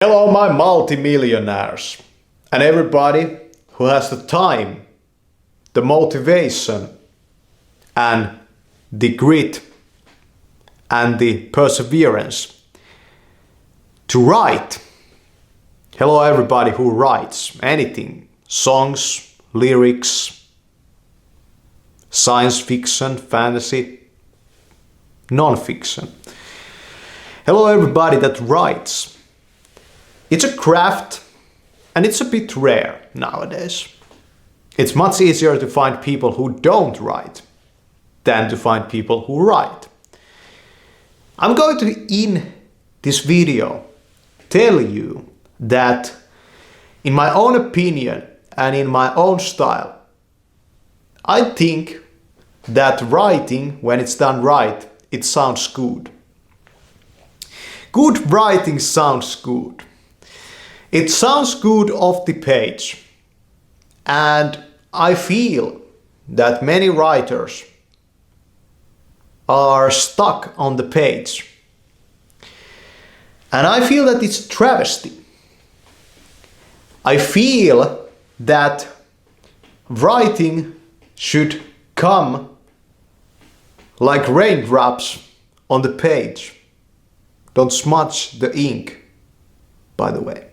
Hello, my multimillionaires and everybody who has the time, the motivation, and the grit and the perseverance to write. Hello, everybody who writes anything, songs, lyrics, science fiction, fantasy, non-fiction. Hello, everybody that writes. It's a craft and it's a bit rare nowadays. It's much easier to find people who don't write than to find people who write. I'm going to, in this video, tell you that in my own opinion and in my own style, I think that writing, when it's done right, it sounds good. Good writing sounds good. It sounds good off the page. And I feel that many writers are stuck on the page. And I feel that it's a travesty. I feel that writing should come like raindrops on the page. Don't smudge the ink, by the way.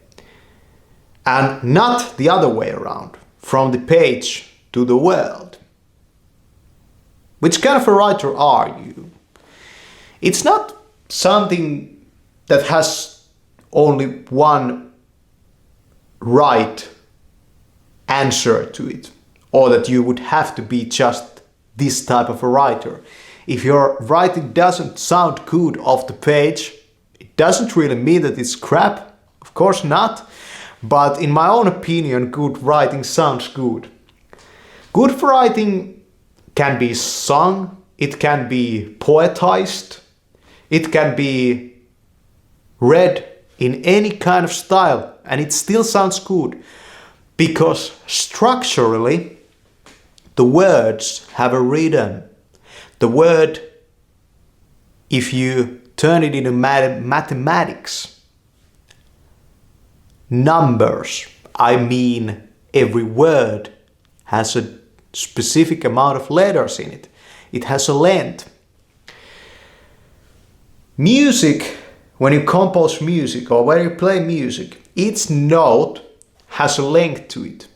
And not the other way around, from the page to the world. Which kind of a writer are you? It's not something that has only one right answer to it, or that you would have to be just this type of a writer. If your writing doesn't sound good off the page, it doesn't really mean that it's crap, of course not. But in my own opinion, good writing sounds good. Good writing can be sung, it can be poetized, it can be read in any kind of style, and it still sounds good. Because structurally, the words have a rhythm. The word, if you turn it into mathematics, numbers, I mean every word has a specific amount of letters in it. It has a length. Music, when you compose music or when you play music, each note has a length to it.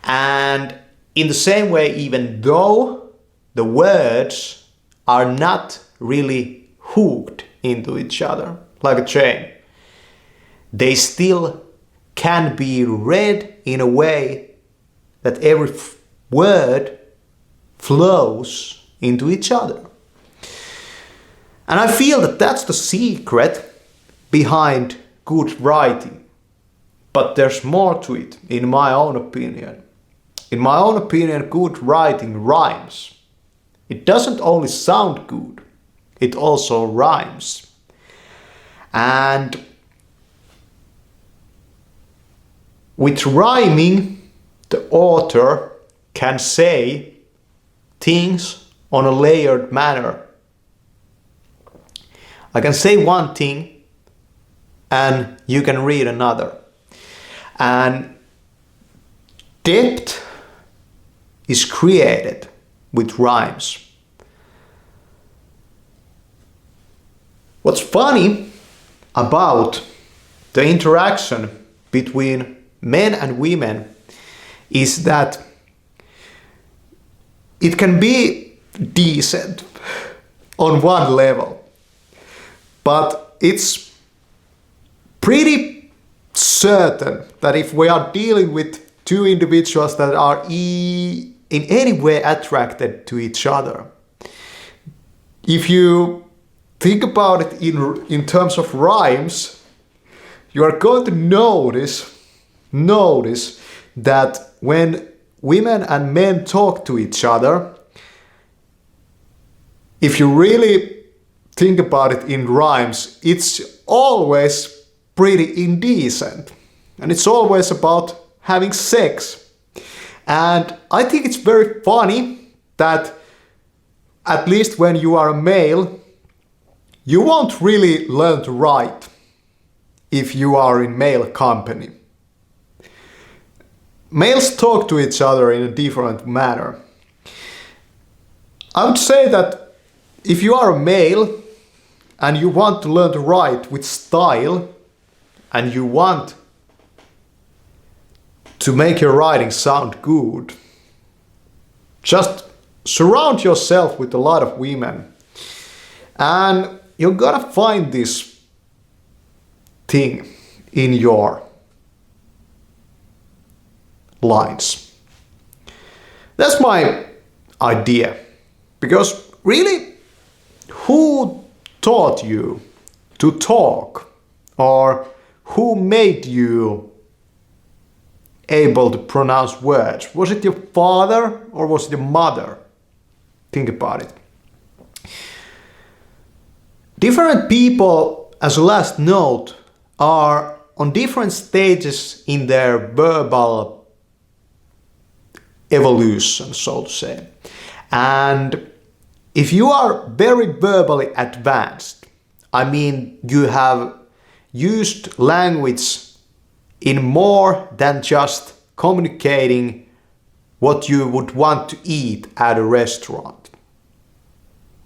And in the same way, even though the words are not really hooked into each other like a chain, they still can be read in a way that every word flows into each other. And I feel that that's the secret behind good writing. But there's more to it, in my own opinion. In my own opinion, good writing rhymes. It doesn't only sound good, it also rhymes. And with rhyming, the author can say things on a layered manner. I can say one thing and you can read another. And depth is created with rhymes. What's funny about the interaction between men and women is that it can be decent on one level, but it's pretty certain that if we are dealing with two individuals that are in any way attracted to each other, if you think about it in terms of rhymes, you are going to notice that when women and men talk to each other, if you really think about it in rhymes, it's always pretty indecent. And it's always about having sex. And I think it's very funny that at least when you are a male, you won't really learn to write if you are in male company. Males talk to each other in a different manner. I would say that if you are a male and you want to learn to write with style and you want to make your writing sound good, just surround yourself with a lot of women and you're gonna find this thing in your lines. That's my idea. Because really, who taught you to talk? Or who made you able to pronounce words? Was it your father or was it your mother? Think about it. Different people, as a last note, are on different stages in their verbal evolution, so to say. And if you are very verbally advanced, I mean you have used language in more than just communicating what you would want to eat at a restaurant.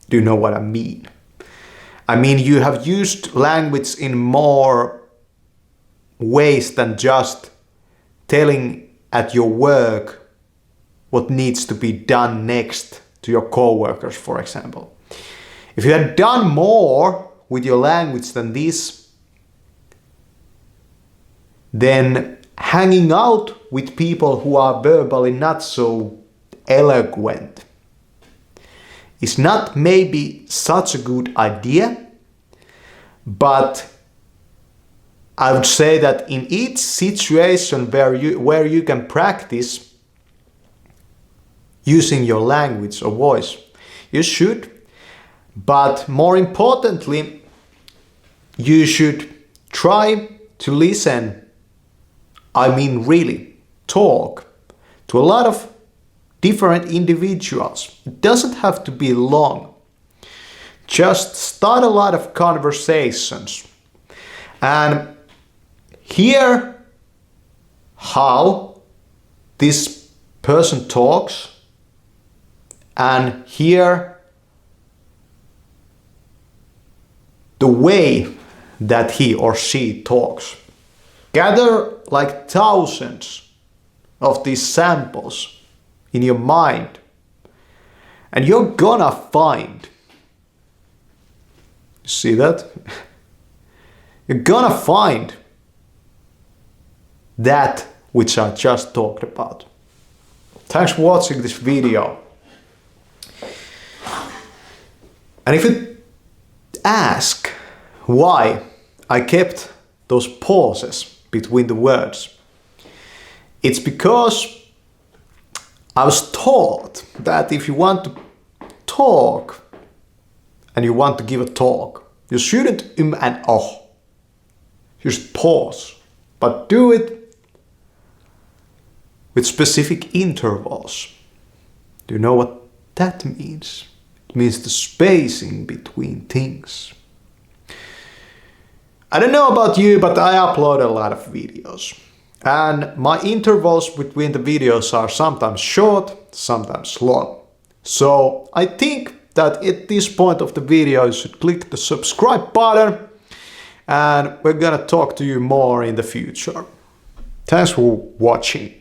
Do you know what I mean? I mean you have used language in more ways than just telling at your work what needs to be done next to your co-workers, for example. If you had done more with your language than this, then hanging out with people who are verbally not so eloquent is not maybe such a good idea, but I would say that in each situation where you can practice using your language or voice, you should. But more importantly, you should try to listen, I mean really, talk to a lot of different individuals. It doesn't have to be long. Just start a lot of conversations and hear how this person talks and hear the way that he or she talks. Gather like thousands of these samples in your mind and you're gonna find, see that? You're gonna find that which I just talked about. Thanks for watching this video. And if you ask why I kept those pauses between the words, it's because I was taught that if you want to talk and you want to give a talk, you shouldn't and oh. You should pause, but do it with specific intervals. Do you know what that means? It means the spacing between things. I don't know about you, but I upload a lot of videos. And my intervals between the videos are sometimes short, sometimes long. So I think that at this point of the video you should click the subscribe button and we're gonna talk to you more in the future. Thanks for watching.